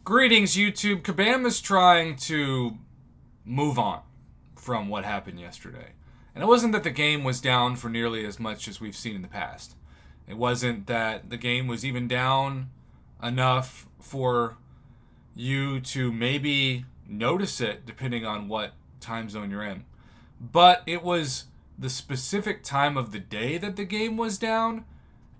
Greetings, YouTube. Kabam is trying to move on from what happened yesterday. And it wasn't that the game was down for nearly as much as we've seen in the past. It wasn't that the game was even down enough for you to maybe notice it, depending on what time zone you're in. But it was the specific time of the day that the game was down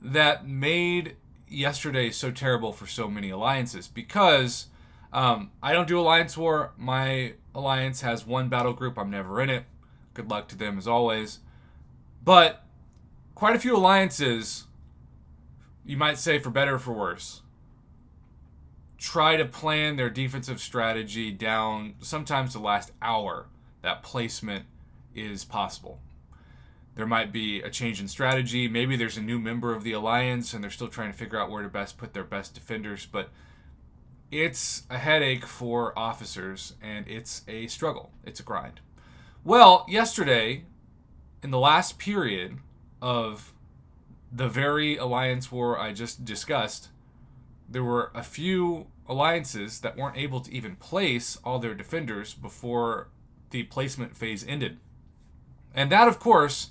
that made yesterday so terrible for so many alliances because I don't do Alliance War. My alliance has one battle group. I'm never in it. Good luck to them as always. But quite a few alliances, you might say for better or for worse, try to plan their defensive strategy down sometimes the last hour that placement is possible. There might be a change in strategy. Maybe there's a new member of the alliance and they're still trying to figure out where to best put their best defenders. But it's a headache for officers and it's a struggle. It's a grind. Well, yesterday, in the last period of the very alliance war I just discussed, there were a few alliances that weren't able to even place all their defenders before the placement phase ended. And that, of course,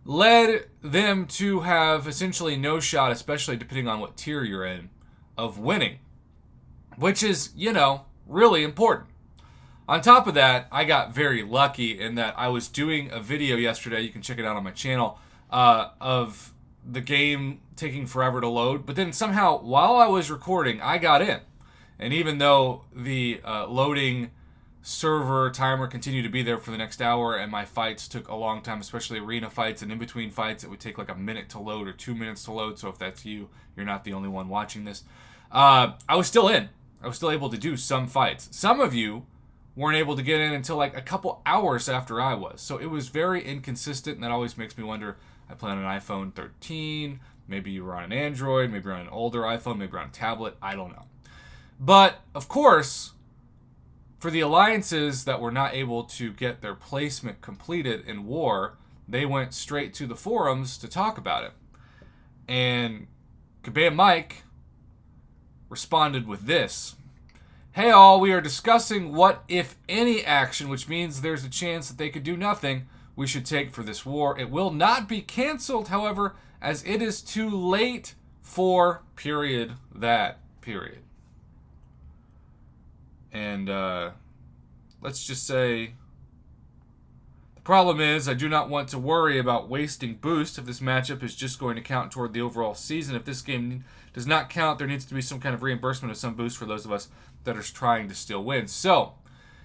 led them to have essentially no shot, especially depending on what tier you're in, of winning. Which is, really important. On top of that, I got very lucky in that I was doing a video yesterday, you can check it out on my channel, of the game taking forever to load. But then somehow, while I was recording, I got in. And even though the loading server timer continued to be there for the next hour and my fights took a long time, especially arena fights, and in between fights it would take like a minute to load or 2 minutes to load. So if that's you, you're not the only one watching this. I was still in. I was still able to do some fights. Some of you weren't able to get in until like a couple hours after I was. So it was very inconsistent, and that always makes me wonder. I play on an iPhone 13. Maybe you were on an Android. Maybe you're on an older iPhone. Maybe you're on a tablet. I don't know. But, of course, for the alliances that were not able to get their placement completed in war, they went straight to the forums to talk about it. And Kabam Mike responded with this. Hey all, we are discussing what, if any, action, which means there's a chance that they could do nothing, we should take for this war. It will not be canceled, however, as it is too late for that period. And let's just say the problem is I do not want to worry about wasting boost if this matchup is just going to count toward the overall season. If this game does not count, there needs to be some kind of reimbursement of some boost for those of us that are trying to still win. So,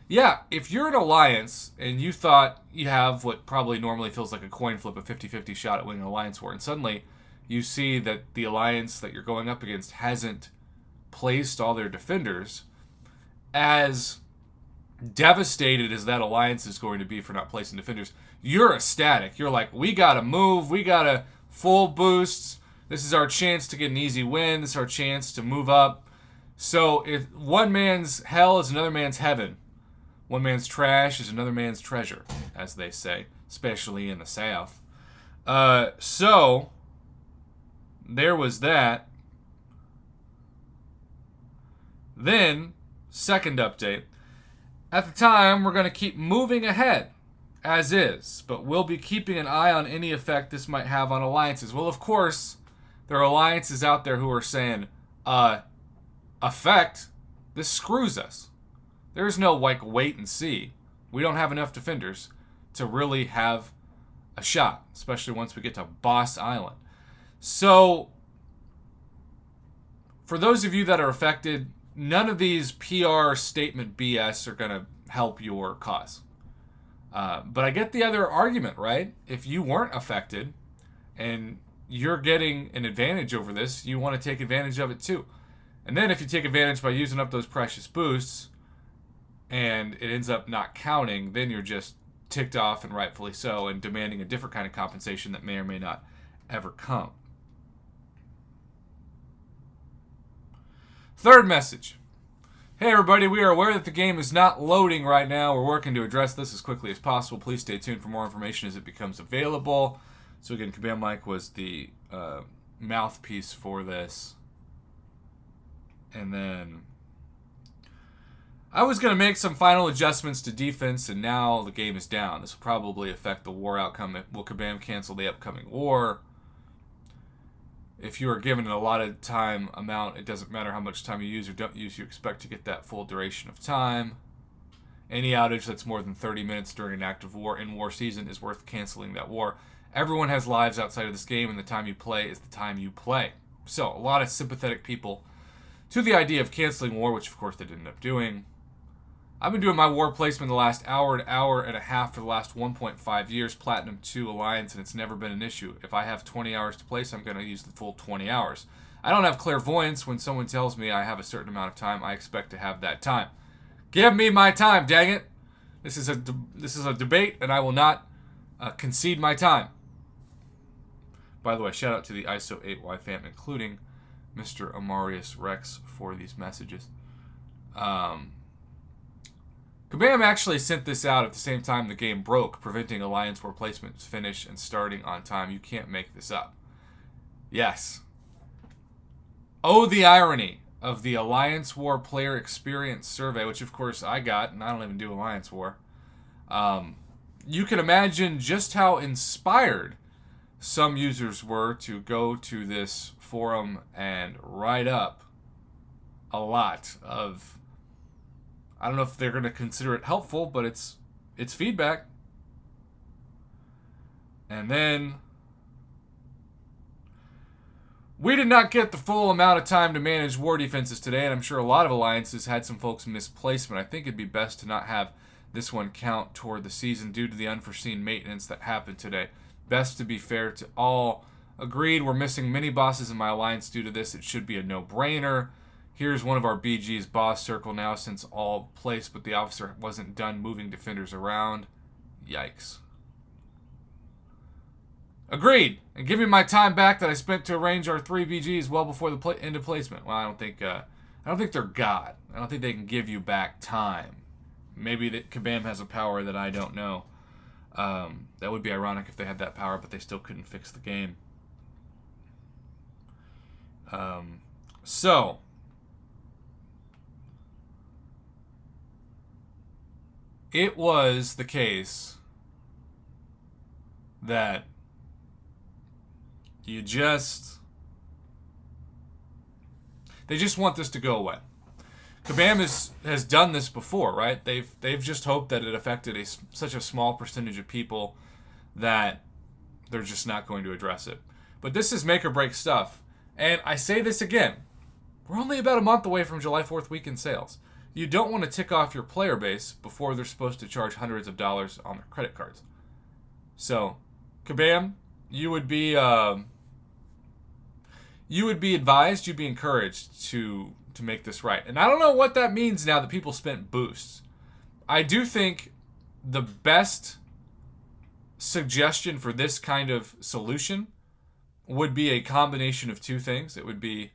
yeah, if you're an alliance and you thought you have what probably normally feels like a coin flip, a 50-50 shot at winning an alliance war, and suddenly you see that the alliance that you're going up against hasn't placed all their defenders, as devastated as that alliance is going to be for not placing defenders, you're ecstatic. You're like, we gotta move, we gotta full boosts, this is our chance to get an easy win, this is our chance to move up. So if one man's hell is another man's heaven, one man's trash is another man's treasure, as they say, especially in the South. So there was that. Then, second update. At the time, we're going to keep moving ahead, as is, but we'll be keeping an eye on any effect this might have on alliances. Well, of course, there are alliances out there who are saying, effect? This screws us. There's no, wait and see. We don't have enough defenders to really have a shot, especially once we get to Boss Island. So, for those of you that are affected, none of these PR statement BS are going to help your cause. But I get the other argument, right? If you weren't affected and you're getting an advantage over this, you want to take advantage of it too. And then if you take advantage by using up those precious boosts and it ends up not counting, then you're just ticked off, and rightfully so, and demanding a different kind of compensation that may or may not ever come. Third message. Hey everybody, we are aware that the game is not loading right now. We're working to address this as quickly as possible. Please stay tuned for more information as it becomes available. So again, Kabam Mike was the mouthpiece for this. And then I was going to make some final adjustments to defense, and now the game is down. This will probably affect the war outcome. Will Kabam cancel the upcoming war? If you are given an allotted time amount, it doesn't matter how much time you use or don't use, you expect to get that full duration of time. Any outage that's more than 30 minutes during an active war in war season is worth canceling that war. Everyone has lives outside of this game, and the time you play is the time you play. So, a lot of sympathetic people to the idea of canceling war, which of course they didn't end up doing. I've been doing my war placement the last hour and a half for the last 1.5 years, Platinum 2 Alliance, and it's never been an issue. If I have 20 hours to place, I'm going to use the full 20 hours. I don't have clairvoyance. When someone tells me I have a certain amount of time, I expect to have that time. Give me my time, dang it. This is a debate, and I will not concede my time. By the way, shout out to the ISO 8Y fam, including Mr. Amarius Rex, for these messages. Kabam actually sent this out at the same time the game broke, preventing Alliance War placements finish and starting on time. You can't make this up. Yes. Oh, the irony of the Alliance War player experience survey, which of course I got, and I don't even do Alliance War. You can imagine just how inspired some users were to go to this forum and write up a lot of, I don't know if they're going to consider it helpful, but it's feedback. And then we did not get the full amount of time to manage war defenses today, and I'm sure a lot of alliances had some folks miss placement. I think it'd be best to not have this one count toward the season due to the unforeseen maintenance that happened today. Best to be fair to all. Agreed, we're missing many bosses in my alliance due to this. It should be a no-brainer. Here's one of our BG's boss circle now since all placed, but the officer wasn't done moving defenders around. Yikes. Agreed. And give me my time back that I spent to arrange our 3 BGs well before the end of placement. Well, I don't think they're God. I don't think they can give you back time. Maybe that Kabam has a power that I don't know. That would be ironic if they had that power, but they still couldn't fix the game. So it was the case that they just want this to go away. Kabam has done this before, right? They've just hoped that it affected such a small percentage of people that they're just not going to address it. But this is make or break stuff. And I say this again. We're only about a month away from July 4th weekend sales. You don't want to tick off your player base before they're supposed to charge hundreds of dollars on their credit cards. So, Kabam, you would be advised, you'd be encouraged to make this right. And I don't know what that means now that people spent boosts. I do think the best suggestion for this kind of solution would be a combination of two things. It would be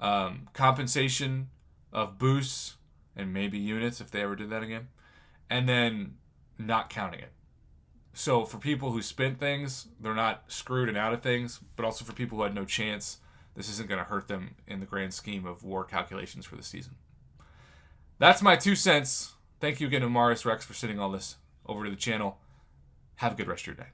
compensation of boosts and maybe units if they ever did that again, and then not counting it. So for people who spent things, they're not screwed and out of things, but also for people who had no chance, this isn't going to hurt them in the grand scheme of war calculations for the season. That's my 2 cents. Thank you again to Marius Rex for sending all this over to the channel. Have a good rest of your day.